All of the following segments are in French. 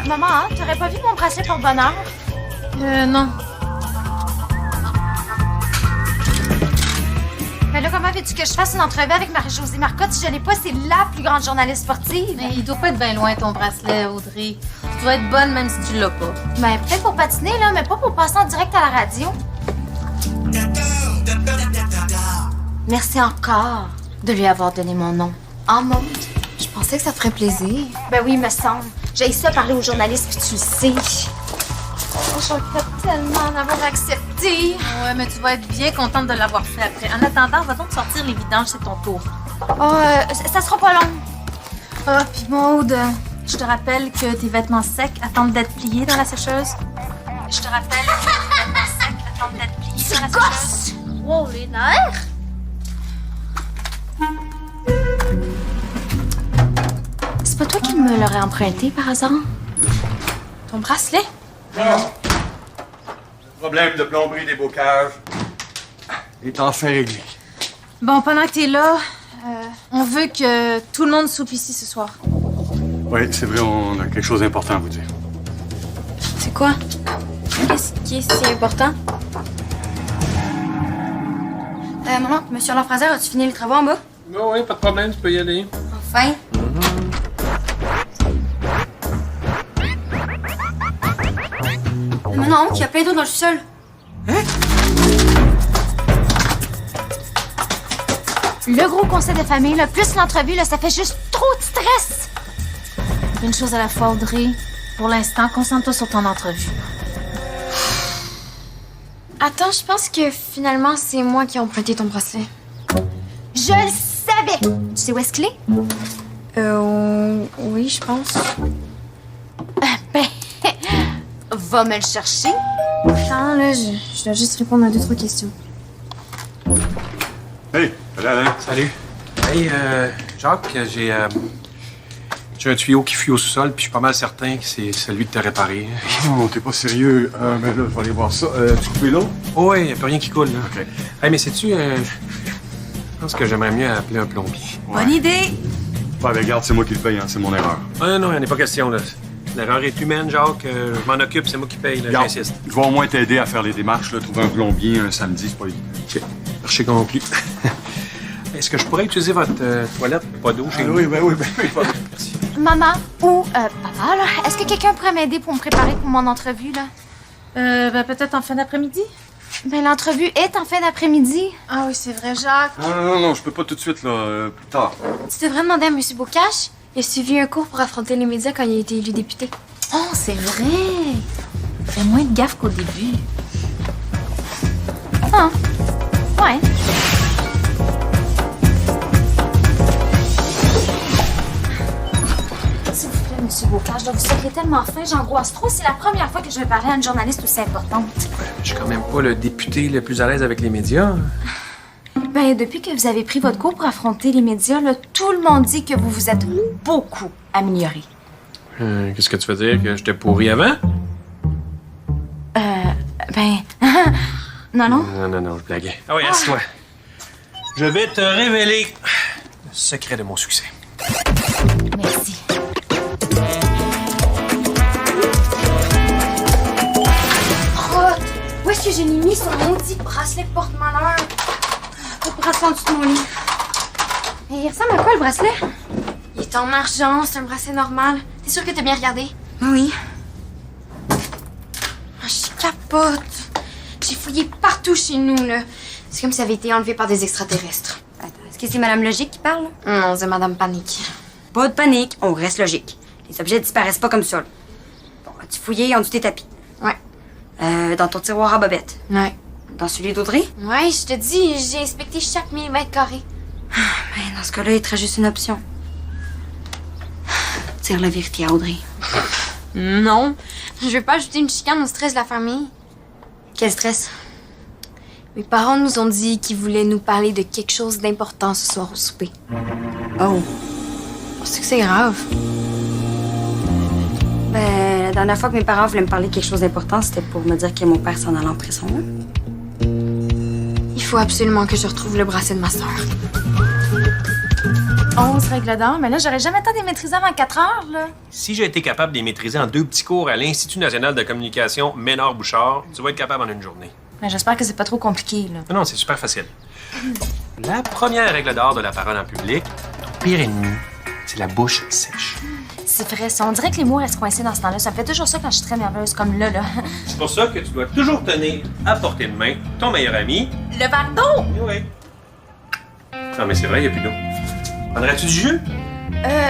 Maman, hein, t'aurais pas vu mon bracelet porte-bonheur? Non. Mais là, comment veux-tu que je fasse une entrevue avec Marie-Josée Marcotte si je l'ai pas? C'est la plus grande journaliste sportive. Mais il doit pas être bien loin, ton bracelet, Audrey. Tu dois être bonne même si tu l'as pas. Ben, peut-être pour patiner, là, mais pas pour passer en direct à la radio. Merci encore de lui avoir donné mon nom. En mode. Je pensais que ça te ferait plaisir. Ben oui, me semble. J'ai ça parler aux journalistes, puis tu le sais. Oh, je regrette tellement d'avoir accepté. Ouais, mais tu vas être bien contente de l'avoir fait après. En attendant, va donc sortir les vidanges, c'est ton tour. Oh, ça sera pas long. Ah, puis Maude, je te rappelle que tes vêtements secs attendent d'être pliés dans la sécheuse. Je te rappelle que tes vêtements secs attendent d'être pliés dans la sécheuse. Wow, les nerfs! C'est pas toi qui me l'aurais emprunté, par hasard? Ton bracelet? Non. Le problème de plomberie des bocages est enfin réglé. Bon, pendant que t'es là, on veut que tout le monde soupe ici ce soir. Oui, c'est vrai, on a quelque chose d'important à vous dire. C'est quoi? Qu'est-ce qui est si important? Maman, monsieur Lafraser, as-tu fini les travaux en bas? Oui, pas de problème, tu peux y aller. Enfin. Mais non, il y a plein d'eau dans le sol. Le gros conseil de famille, là, plus l'entrevue, là, ça fait juste trop de stress. Une chose à la fois, Audrey. Pour l'instant, concentre-toi sur ton entrevue. Attends, je pense que finalement, c'est moi qui ai emprunté ton bracelet. Je le savais! Tu sais où est-ce qu'il est? Oui, je pense. Ben, va me le chercher. Attends, là, je dois juste répondre à 2-3 questions. Hey, salut Alain. Salut. Hey, Jacques, j'ai un tuyau qui fuit au sous-sol, puis je suis pas mal certain que c'est celui de te réparer. Non, t'es pas sérieux. Mais là, je vais aller voir ça. Tu coupes l'eau? Oh, oui, y a plus rien qui coule, là. OK. Hey, mais sais-tu, je pense que j'aimerais mieux appeler un plombier. Bonne idée! Ouais, mais regarde, c'est moi qui le paye, hein. C'est mon erreur. Ah non, il n'y en a pas question, là. L'erreur est humaine, Jacques. Je m'en occupe, c'est moi qui paye, là, Regarde, j'insiste. je vais au moins t'aider à faire les démarches, là. Trouver un plombier un samedi, c'est pas évident. OK. Marché conclu. Est-ce que je pourrais utiliser votre toilette? Pas d'eau chez nous? Oui. Merci. Maman ou papa, là, est-ce que quelqu'un pourrait m'aider pour me préparer pour mon entrevue, là? Ben, peut-être en fin d'après-midi? Ben, l'entrevue est en fin d'après-midi. Ah oui, c'est vrai, Jacques. Non, je peux pas tout de suite, là. Plus tard. Tu devrais demander à M. Bocage. Il a suivi un cours pour affronter les médias quand il a été élu député. Oh, c'est vrai! Fais moins de gaffe qu'au début. Ah, ouais. S'il vous plaît, Monsieur Bocage, vous seriez tellement fin, j'angoisse trop. C'est la première fois que je vais parler à une journaliste aussi importante. Je suis quand même pas le député le plus à l'aise avec les médias. Ben, depuis que vous avez pris votre cours pour affronter les médias, là, tout le monde dit que vous vous êtes beaucoup amélioré. Qu'est-ce que tu veux dire? Que j'étais pourri avant? Ben, non. Non, je blaguais. Ah oui, assieds-toi. Je vais te révéler le secret de mon succès. Merci. Crotte! Où est-ce que j'ai mis son maudit bracelet porte-malheur? Le bracelet en dessous de mon lit. Mais il ressemble à quoi, le bracelet? Il est en argent, c'est un bracelet normal. T'es sûr que t'as bien regardé? Oui. Ah, je capote. J'ai fouillé partout chez nous, là. C'est comme si ça avait été enlevé par des extraterrestres. Attends, est-ce que c'est Madame Logique qui parle? Non, c'est Madame Panique. Pas de panique, on reste logique. Les objets disparaissent pas comme ça. Là. Bon, as-tu fouillé en dessous tes tapis? Ouais. Dans ton tiroir à bobettes? Ouais. Dans celui d'Audrey? Ouais, je te dis, j'ai inspecté chaque millimètre carré. Ben, dans ce cas-là, il te reste juste une option. Dire la vérité à Audrey. Non. Je veux pas ajouter une chicane au stress de la famille. Quel stress? Mes parents nous ont dit qu'ils voulaient nous parler de quelque chose d'important ce soir au souper. Oh. C'est que c'est grave. Ben, la dernière fois que mes parents voulaient me parler de quelque chose d'important, c'était pour me dire que mon père s'en allait en prison. Il faut absolument que je retrouve le bracelet de ma sœur. Oh, 11 règles d'or, mais là, j'aurais jamais le temps de les maîtriser avant 4 heures, là. Si j'ai été capable de les maîtriser en 2 petits cours à l'Institut national de communication Ménard-Bouchard, tu vas être capable en une journée. Mais j'espère que c'est pas trop compliqué, là. Non, c'est super facile. La première règle d'or de la parole en public, ton pire ennemi, c'est la bouche sèche. C'est vrai, ça. On dirait que les mots restent coincés dans ce temps-là. Ça me fait toujours ça quand je suis très nerveuse, comme là, là. C'est pour ça que tu dois toujours tenir à portée de main ton meilleur ami. Le verre d'eau! Oui. Non, mais c'est vrai, il n'y a plus d'eau. Prendrais-tu du jus?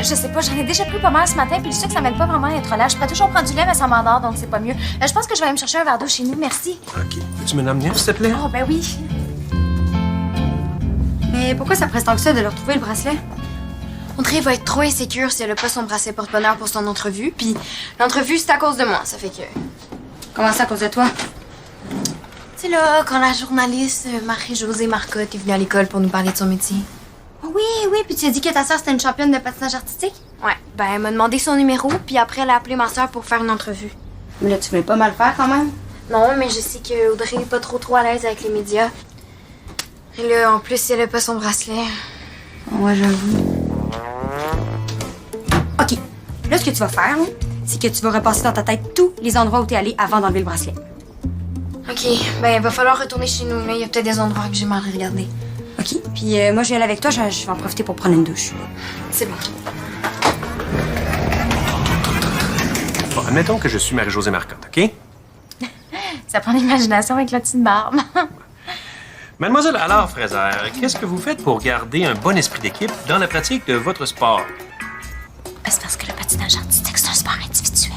Je sais pas, j'en ai déjà pris pas mal ce matin, puis le sucre, ça m'aide pas vraiment à être là. Je pourrais toujours prendre du lait, mais ça m'endort, donc c'est pas mieux. Je pense que je vais aller me chercher un verre d'eau chez nous, merci. OK. Peux-tu me l'emmener, s'il te plaît? Oh, ben oui. Mais pourquoi ça presse tant que ça de leur trouver le bracelet? Audrey va être trop insécure si elle a pas son bracelet porte-bonheur pour son entrevue. Puis l'entrevue, c'est à cause de moi. Ça fait que... Comment ça, à cause de toi? Tu sais, là, quand la journaliste Marie-Josée Marcotte est venue à l'école pour nous parler de son métier. Oui, puis tu as dit que ta sœur, c'était une championne de patinage artistique? Ouais, ben elle m'a demandé son numéro, puis après elle a appelé ma sœur pour faire une entrevue. Mais là, tu voulais pas mal faire quand même. Non, mais je sais que Audrey est pas trop à l'aise avec les médias. Et là, en plus, si elle a pas son bracelet... Ouais, j'avoue. OK. Là, ce que tu vas faire, là, c'est que tu vas repasser dans ta tête tous les endroits où t'es allé avant d'enlever le bracelet. OK, ben il va falloir retourner chez nous. Là, il y a peut-être des endroits que j'ai mal regardés. OK. Puis moi, je vais aller avec toi. Je vais en profiter pour prendre une douche. C'est bon. Bon, admettons que je suis Marie-Josée Marcotte, OK? Ça prend l'imagination avec la petite barbe. Mademoiselle Allard Fraser, qu'est-ce que vous faites pour garder un bon esprit d'équipe dans la pratique de votre sport? C'est parce que le patinage artistique, c'est un sport individuel.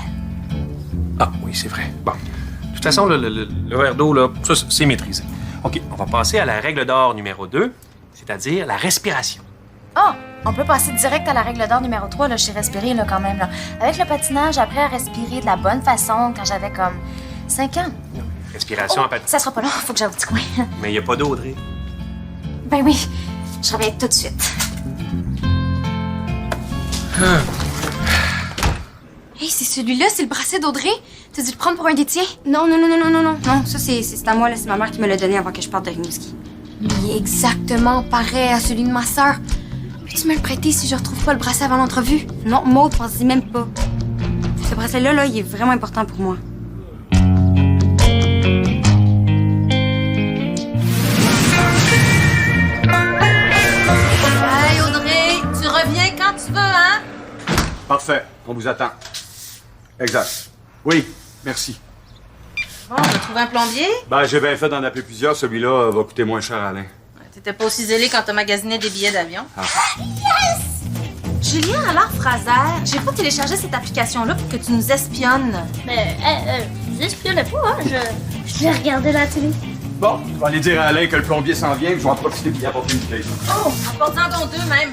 Ah, oui, c'est vrai. Bon. De toute façon, le verre d'eau, là, ça, c'est maîtrisé. OK, on va passer à la règle d'or numéro 2, c'est-à-dire la respiration. Oh, on peut passer direct à la règle d'or numéro 3, là, je sais respirer, là, quand même, là. Avec le patinage, après à respirer de la bonne façon quand j'avais comme 5 ans. Respiration en patinage. Ça sera pas long, faut que j'aille au petit coin. Mais il n'y a pas d'eau, Audrey. Ben oui, je reviens tout de suite. Hey, c'est celui-là, c'est le bracelet d'Audrey? T'as dû le prendre pour un des tiens? Non. Non, ça, c'est à moi, là. C'est ma mère qui me l'a donné avant que je parte de Rimouski. Il est exactement pareil à celui de ma sœur. Peux-tu me le prêter si je retrouve pas le bracelet avant l'entrevue? Non, Maud, pense-y même pas. Ce bracelet-là, là, il est vraiment important pour moi. Hey, Audrey, tu reviens quand tu veux, hein? Parfait. On vous attend. Exact. Oui, merci. Bon, on a trouvé un plombier. Ben, j'ai bien fait d'en appeler plusieurs. Celui-là va coûter moins cher à Alain. T'étais pas aussi zélé quand t'as magasiné des billets d'avion. Ah. Julien Allard Fraser, j'ai pas téléchargé cette application-là pour que tu nous espionnes. Mais, vous espionnez pas, hein? Je vais regarder la télé. Bon, je vais aller dire à Alain que le plombier s'en vient, que je vais en profiter pour y apporter une clé. Oh, apporte-en donc 2 même.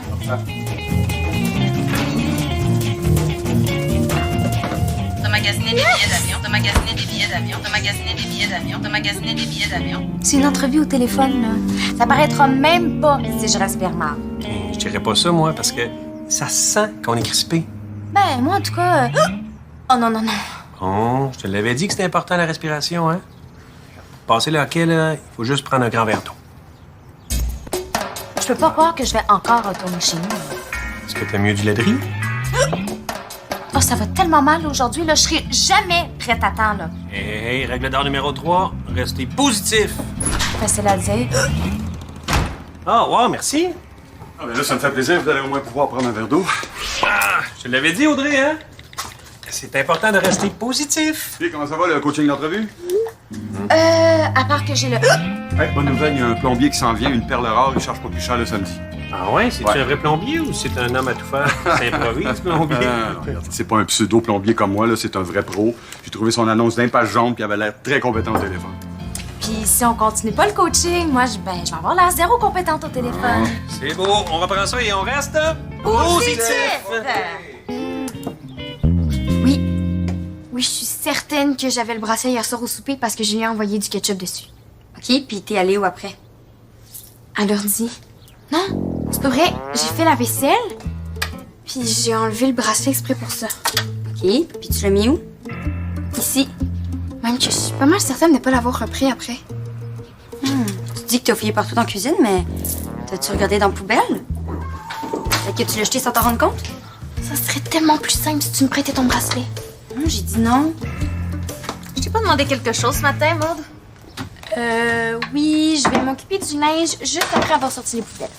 T'as magasiné des billets d'avion, t'as magasiné des billets d'avion, t'as magasiné des billets d'avion, t'as magasiné des billets d'avion. C'est une entrevue au téléphone, là. Ça paraîtra même pas si je respire mal. Je dirais pas ça, moi, parce que ça sent qu'on est crispé. Ben, moi, en tout cas... Oh non. Bon, je te l'avais dit que c'était important, la respiration, hein? Pour passer le hockey, là, il faut juste prendre un grand verre d'eau. Je peux pas croire que je vais encore retourner chez nous. Est-ce que t'as mieux du lait de riz? Oh, ça va tellement mal aujourd'hui, là. Je serai jamais prête à temps, là. Hey, règle d'or numéro 3, restez positif. Facile à dire. Ah, wow, merci. Ah, ben là, ça me fait plaisir. Vous allez au moins pouvoir prendre un verre d'eau. Ah, je te l'avais dit, Audrey, hein? C'est important de rester positif. Puis, comment ça va, le coaching d'entrevue? À part que j'ai le... Hey, bonne nouvelle, il y a un plombier qui s'en vient, une perle rare, il charge pas plus cher le samedi. Ah ouais? C'est-tu Ouais. un vrai plombier ou c'est un homme à tout faire qui s'improvise, plombier? Non, regarde, c'est pas un pseudo-plombier comme moi, là, c'est un vrai pro. J'ai trouvé son annonce d'un page jaune, puis il avait l'air très compétent au téléphone. Puis si on continue pas le coaching, moi, je vais avoir l'air zéro compétente au téléphone. C'est beau, on reprend ça et on reste positif! Oui, je suis certaine que j'avais le bracelet hier soir au souper parce que Julien a envoyé du ketchup dessus. OK, puis t'es allé où après? À l'ordi. Non, c'est pas vrai. J'ai fait la vaisselle, puis j'ai enlevé le bracelet exprès pour ça. OK, puis tu l'as mis où? Ici. Même que je suis pas mal certaine de pas l'avoir repris après. Tu dis que t'as fouillé partout dans la cuisine, mais t'as-tu regardé dans la poubelle? Fait que tu l'as jeté sans t'en rendre compte? Ça serait tellement plus simple si tu me prêtais ton bracelet. Non, j'ai dit non. Je t'ai pas demandé quelque chose ce matin, Maude? Oui, je vais m'occuper du linge juste après avoir sorti les poubelles.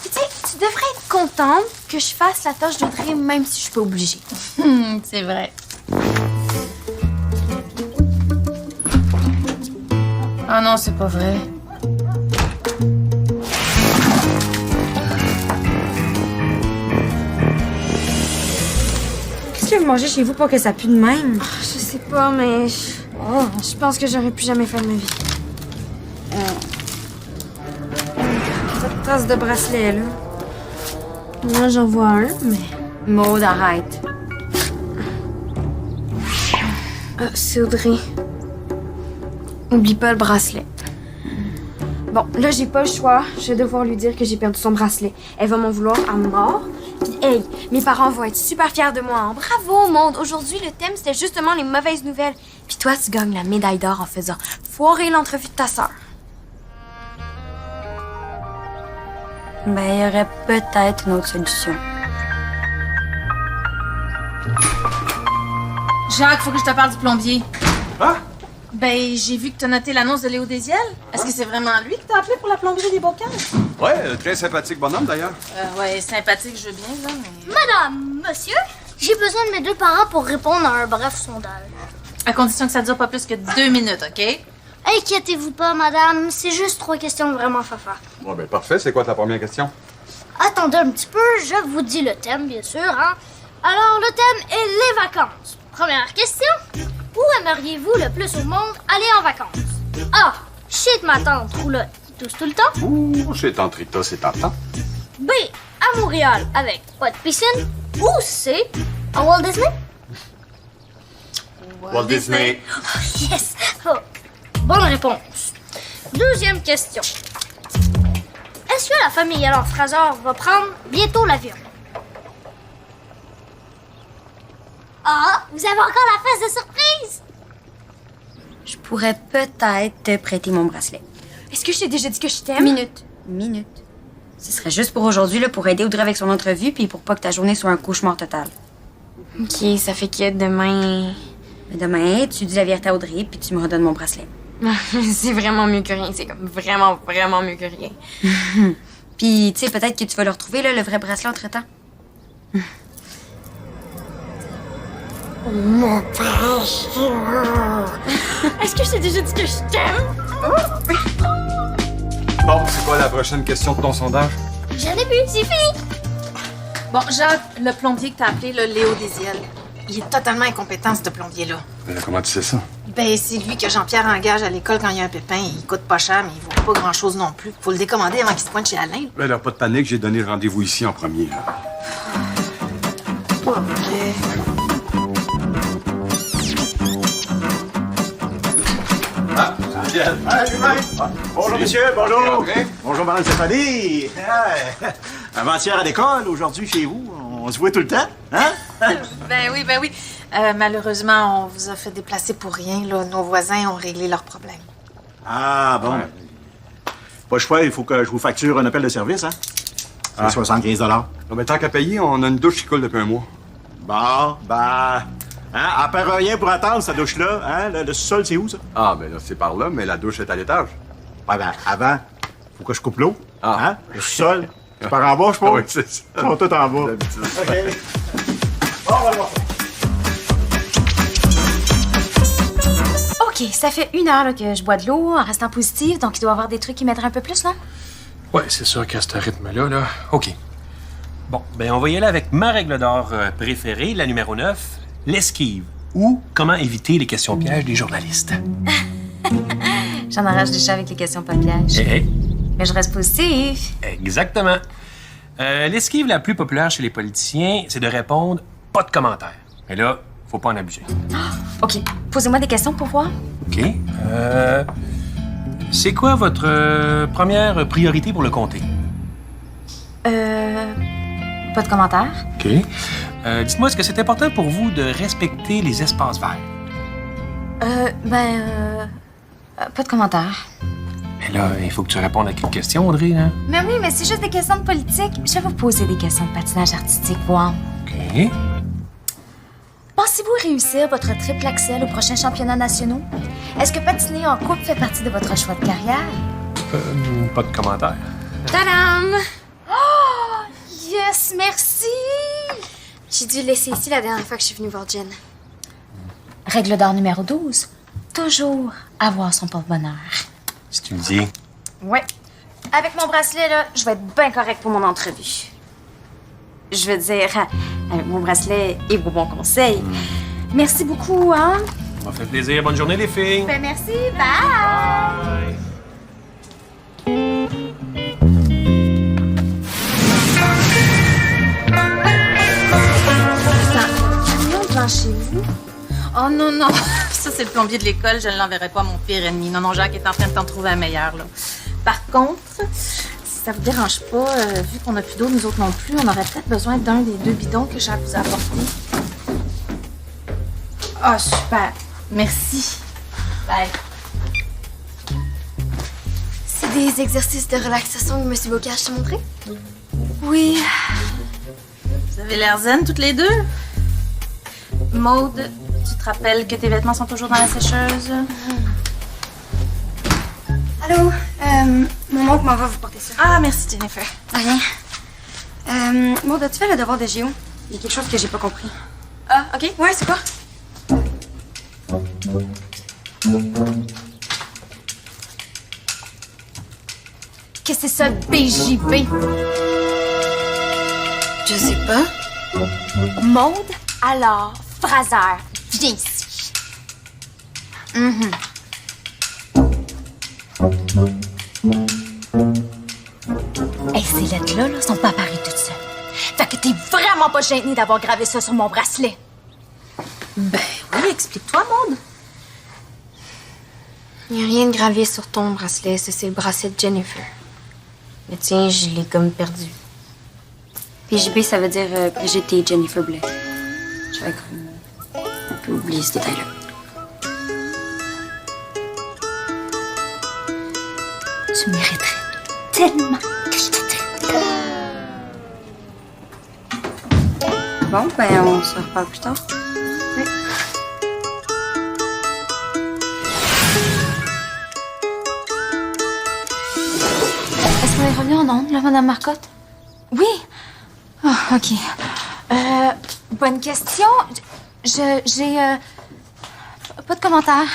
Puis tu sais, tu devrais être contente que je fasse la tâche d'Audrey même si je suis pas obligée. C'est vrai. Oh non, c'est pas vrai. Qu'est-ce que vous mangez chez vous pour que ça pue de même? Je sais pas, mais je pense que j'aurais plus jamais fait de ma vie. Cette tasse de bracelet, là. Moi, j'en vois un, mais... Maude, arrête. C'est Audrey. Oublie pas le bracelet. Bon, là, j'ai pas le choix. Je vais devoir lui dire que j'ai perdu son bracelet. Elle va m'en vouloir à mort. Puis, hey, mes parents vont être super fiers de moi. Hein. Bravo, monde! Aujourd'hui, le thème, c'était justement les mauvaises nouvelles. Puis toi, tu gagnes la médaille d'or en faisant foirer l'entrevue de ta sœur. Ben, il y aurait peut-être une autre solution. Jacques, faut que je te parle du plombier. Ah? Ben, j'ai vu que t'as noté l'annonce de Léo Désiel. Est-ce que c'est vraiment lui qui t'a appelé pour la plomberie des bocaux? Ouais, très sympathique bonhomme d'ailleurs. Ouais, sympathique, je veux bien, là, mais... Madame, monsieur, j'ai besoin de mes 2 parents pour répondre à un bref sondage. À condition que ça dure pas plus que 2 minutes, OK? Inquiétez-vous pas, madame, c'est juste 3 questions vraiment fafa. Ouais, ben parfait. C'est quoi ta première question? Attendez un petit peu, je vous dis le thème, bien sûr, hein. Alors, le thème est les vacances. Première question, où aimeriez-vous le plus au monde aller en vacances? A. Chez ma tante Roulotte qui tousse tout le temps. Ouh, chez Tante Rita, c'est tentant. B. À Montréal avec pas de piscine. Ou C. À Walt Disney. Walt Disney. Yes! Oh. Bonne réponse. Deuxième question. Est-ce que la famille Alain Fraser va prendre bientôt l'avion? Ah, vous avez encore la face de surprise? Je pourrais peut-être te prêter mon bracelet. Est-ce que je t'ai déjà dit que je t'aime? Minute. Ce serait juste pour aujourd'hui, là, pour aider Audrey avec son entrevue, puis pour pas que ta journée soit un cauchemar total. OK, ça fait que demain... Mais demain, tu dis la vérité à Audrey, puis tu me redonnes mon bracelet. c'est vraiment mieux que rien. C'est comme vraiment, vraiment mieux que rien. Puis, tu sais, peut-être que tu vas le retrouver, là, le vrai bracelet entre-temps. Est-ce que je t'ai déjà dit que je t'aime? Bon, c'est quoi la prochaine question de ton sondage? J'en ai plus, c'est fini. Bon, Jacques, le plombier que t'as appelé, le Léo Désiel, il est totalement incompétent, ce plombier-là. Comment tu sais ça? Ben, c'est lui que Jean-Pierre engage à l'école quand il y a un pépin. Il coûte pas cher, mais il vaut pas grand-chose non plus. Faut le décommander avant qu'il se pointe chez Alain. Ben alors, pas de panique, j'ai donné le rendez-vous ici en premier. Là. Ah, Jean-Pierre. Bonjour, monsieur, bonjour. Bonjour, madame Stéphanie. Avant-hier à l'école, aujourd'hui chez vous. On se voit tout le temps, hein? Ben oui. Malheureusement, on vous a fait déplacer pour rien. Là. Nos voisins ont réglé leurs problèmes. Ah, bon. Pas le choix, il faut que je vous facture un appel de service, hein? C'est 75 $. Non, mais tant qu'à payer, on a une douche qui coule depuis un mois. Bon, ben... Hein? Elle perd rien pour attendre, cette douche-là. Hein? Le sous-sol, c'est où, ça? Ah, ben là, c'est par là, mais la douche est à l'étage. Ouais, ben, avant, faut que je coupe l'eau. Ah. Hein? Le sous-sol. C'est par en bas, je pense. Ah oui, c'est ça. Ils sont tous en bas. D'habitude. OK. Bon, on va le voir. OK, ça fait 1 heure là, que je bois de l'eau en restant positive, donc il doit y avoir des trucs qui m'aideraient un peu plus, là. Ouais, c'est sûr qu'à ce rythme-là, là. OK. Bon, ben on va y aller avec ma règle d'or préférée, la numéro 9, l'esquive. Ou comment éviter les questions pièges des journalistes. J'en arrache des chats avec les questions pas pièges. Eh, Mais je reste positive. exactement. L'esquive la plus populaire chez les politiciens, c'est de répondre « pas de commentaires ». Mais là, faut pas en abuser. OK, posez-moi des questions pour voir. OK. C'est quoi votre première priorité pour le comté? Pas de commentaires. OK. Dites-moi, est-ce que c'est important pour vous de respecter les espaces verts? Pas de commentaires. Mais là, il faut que tu répondes à quelques questions, Audrey, là. Mais oui, mais c'est juste des questions de politique. Je vais vous poser des questions de patinage artistique, voir. OK. Pensez-vous réussir votre triple axel aux prochains championnats nationaux? Est-ce que patiner en couple fait partie de votre choix de carrière? Pas de commentaire. Tadam! Oh! Yes, merci! J'ai dû le laisser ici la dernière fois que je suis venue voir Jen. Règle d'or numéro 12. Toujours avoir son porte-bonheur. Si tu le dis. Ouais. Avec mon bracelet, là, je vais être bien correct pour mon entrevue. Je veux dire, avec mon bracelet et vos bons conseils. Merci beaucoup, hein? Ça m'a fait plaisir. Bonne journée, les filles. Ben merci, bye! Bye. Camion devant chez vous? Oh non, non. Ça, c'est le plombier de l'école. Je ne l'enverrai pas à mon pire ennemi. Non, non, Jacques est en train de t'en trouver un meilleur, là. Par contre, si ça vous dérange pas, vu qu'on n'a plus d'eau, nous autres non plus, on aurait peut-être besoin d'un des 2 bidons que Jacques vous a apportés. Ah, super. Merci. Bye. C'est des exercices de relaxation que M. Bocage t'a montré? Oui. Vous avez l'air zen toutes les deux? Maude, tu te rappelles que tes vêtements sont toujours dans la sécheuse? Allô? Mon oncle m'en va vous porter ça. Ah, merci Jennifer. Rien. Maude, as-tu fait le devoir de géo? Il y a quelque chose que j'ai pas compris. Ah, OK. Ouais, c'est quoi? Qu'est-ce que c'est ça, BJB? Je sais pas. Maude, alors, Fraser, viens ici. Hey, ces lettres-là, là, sont pas apparues toutes seules. Fait que t'es vraiment pas gêné d'avoir gravé ça sur mon bracelet. Ben oui, explique-toi, Maude. Il n'y a rien de gravé sur ton bracelet. Ça, c'est le bracelet de Jennifer. Mais tiens, je l'ai comme perdu. PJB, ça veut dire Brigitte et Jennifer Blais. J'avais comme un peu oublié ce détail-là. Tu mériterais tellement que je te dise. Bon, ben, on se reparle plus tard. Est-ce qu'on est revenu en ondes, là, Madame Marcotte? Oui. Ah, OK. Bonne question. J'ai pas de commentaire.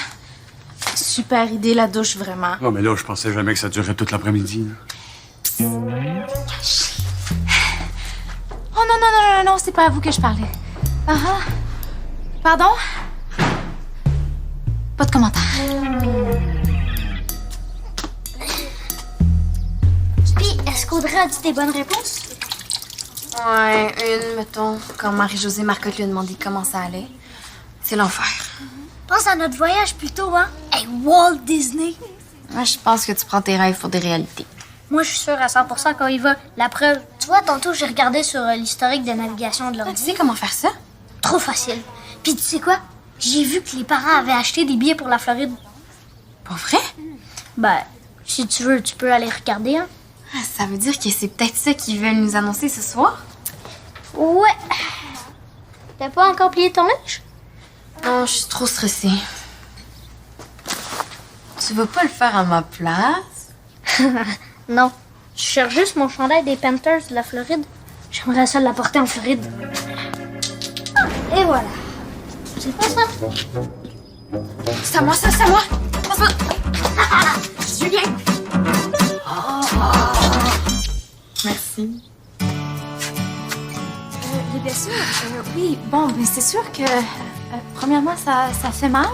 Super idée, la douche, vraiment. Non, mais là, je pensais jamais que ça durait toute l'après-midi. Oh non, c'est pas à vous que je parlais. Pardon? Pas de commentaire. Puis, est-ce qu'Audrey a dit des bonnes réponses? Ouais, une, mettons, quand Marie-Josée Marcotte lui a demandé comment ça allait. C'est l'enfer. Pense à notre voyage plutôt, hein? Hey, Walt Disney! Moi, je pense que tu prends tes rêves pour des réalités. Moi, je suis sûre à 100% qu'on y va. La preuve, tu vois, tantôt, j'ai regardé sur l'historique de navigation de Tu l'ordi. sais comment faire ça? Trop facile. Puis, tu sais quoi? J'ai vu que les parents avaient acheté des billets pour la Floride. Pour vrai? Ben, si tu veux, tu peux aller regarder, hein? Ah, ça veut dire que c'est peut-être ça qu'ils veulent nous annoncer ce soir? Ouais. T'as pas encore plié ton linge? Non, je suis trop stressée. Tu veux pas le faire à ma place? Non. Je cherche juste mon chandail des Panthers de la Floride. J'aimerais ça l'apporter en Floride. Et voilà. C'est pas ça? C'est à moi, ça, c'est à moi! Passe-moi! Julien! Merci. Les blessures, oui. Bon, ben c'est sûr que, premièrement, ça fait mal.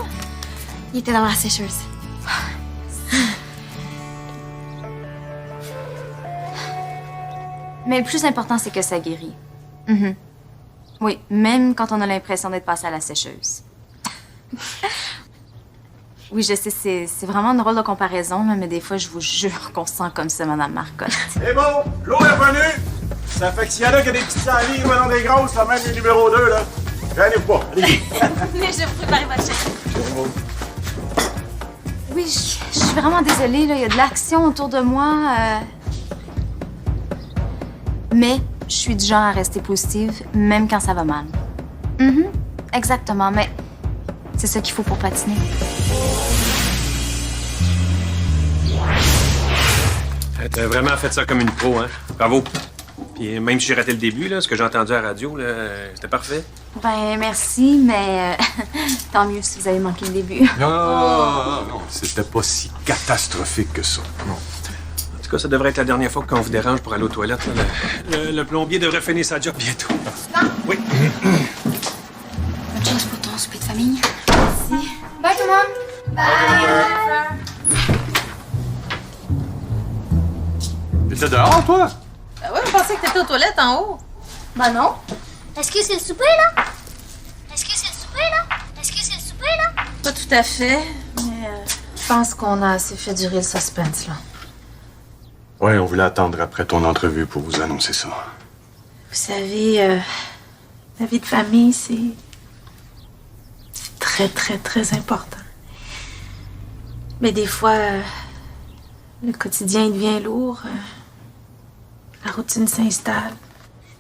Il était dans la sécheuse. Mais le plus important, c'est que ça guérit. Oui, même quand on a l'impression d'être passé à la sécheuse. Oui, je sais, c'est vraiment une drôle de comparaison, là, mais des fois, je vous jure qu'on se sent comme ça, Madame Marcotte. C'est bon, l'eau est revenue. Ça fait que s'il y en a qui a des petites salives ou non des grosses, là, même les numéro 2, là, j'en ai pas. Allez. Mais je vais vous préparer votre chèque. Oui, je suis vraiment désolée, là. Il y a de l'action autour de moi. Mais je suis du genre à rester positive, même quand ça va mal. Exactement, mais c'est ça qu'il faut pour patiner. T'as vraiment fait ça comme une pro, hein? Bravo. Puis même si j'ai raté le début, là, ce que j'ai entendu à la radio, là, c'était parfait. Ben, merci, mais tant mieux si vous avez manqué le début. Non, c'était pas si catastrophique que ça. Non. En tout cas, ça devrait être la dernière fois qu'on vous dérange pour aller aux toilettes. Là. Le plombier devrait finir sa job bientôt. Oui. Bonne chance pour ton souper de famille. Bye tout le monde! Bye! T'étais dehors, toi? Ben ouais, je pensais que t'étais aux toilettes en haut. Bah non. Est-ce que c'est le souper, là? Est-ce que c'est le souper, là? Est-ce que c'est le souper, là? Pas tout à fait, mais je pense qu'on a assez fait durer le suspense, là. Ouais, on voulait attendre après ton entrevue pour vous annoncer ça. Vous savez, la vie de famille, c'est très, très, très important. Mais des fois, le quotidien il devient lourd. La routine s'installe.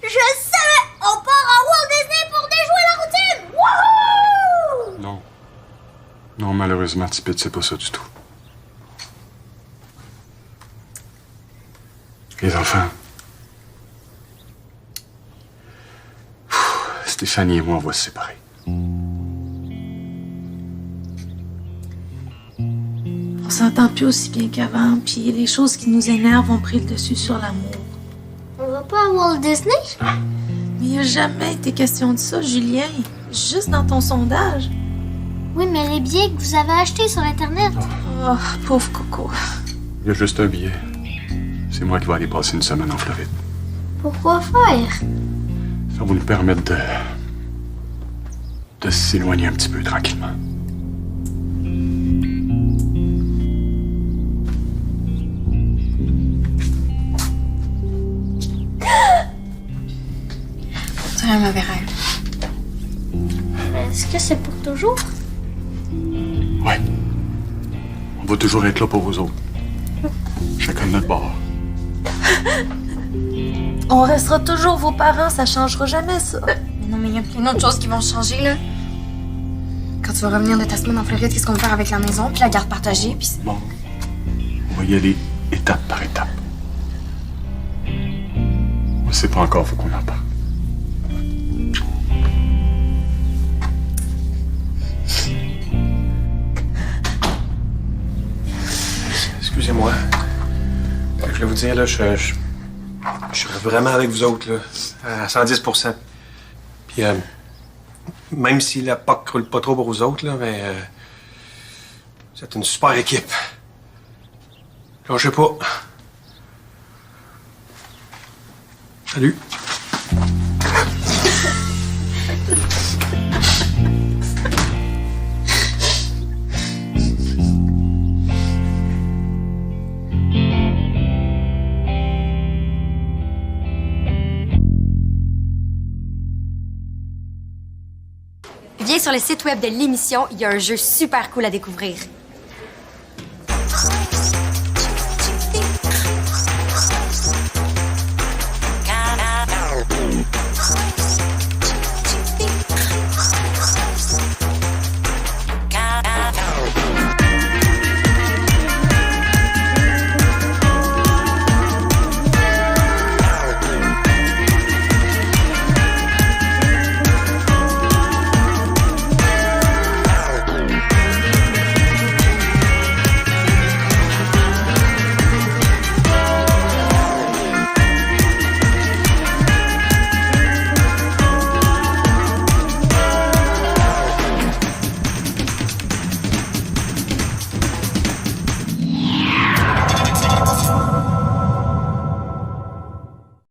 Je savais! On part à Walt Disney pour déjouer la routine! Wouhou! Non. Non, malheureusement, Tipette, c'est pas ça du tout. Les enfants. Stéphanie et moi, on va se séparer. On s'entend plus aussi bien qu'avant, puis les choses qui nous énervent ont pris le dessus sur l'amour. On va pas à Walt Disney? Mais il n'y a jamais été question de ça, Julien. Juste dans ton sondage. Oui, mais les billets que vous avez achetés sur Internet. Oh, pauvre Coco. Il y a juste un billet. C'est moi qui vais aller passer une semaine en Floride. Pourquoi faire? Ça va nous permettre de s'éloigner un petit peu tranquillement. C'est un mauvais rêve. Est-ce que c'est pour toujours? Ouais. On va toujours être là pour vous autres. Chacun de notre bord. On restera toujours vos parents, ça changera jamais, ça. Mais non, mais il y a plein d'autres choses qui vont changer, là. Quand tu vas revenir de ta semaine en Floride, qu'est-ce qu'on va faire avec la maison, puis la garde partagée, puis... Bon. On va y aller étape par étape. On sait pas encore, faut qu'on en parle. Excusez-moi. Je voulais vous dire, là, je suis vraiment avec vous autres, là, à 110%. Puis, même si la POC roule pas trop pour vous autres, là, mais c'est une super équipe. Lâchez pas. Salut. Viens sur le site web de l'émission, il y a un jeu super cool à découvrir.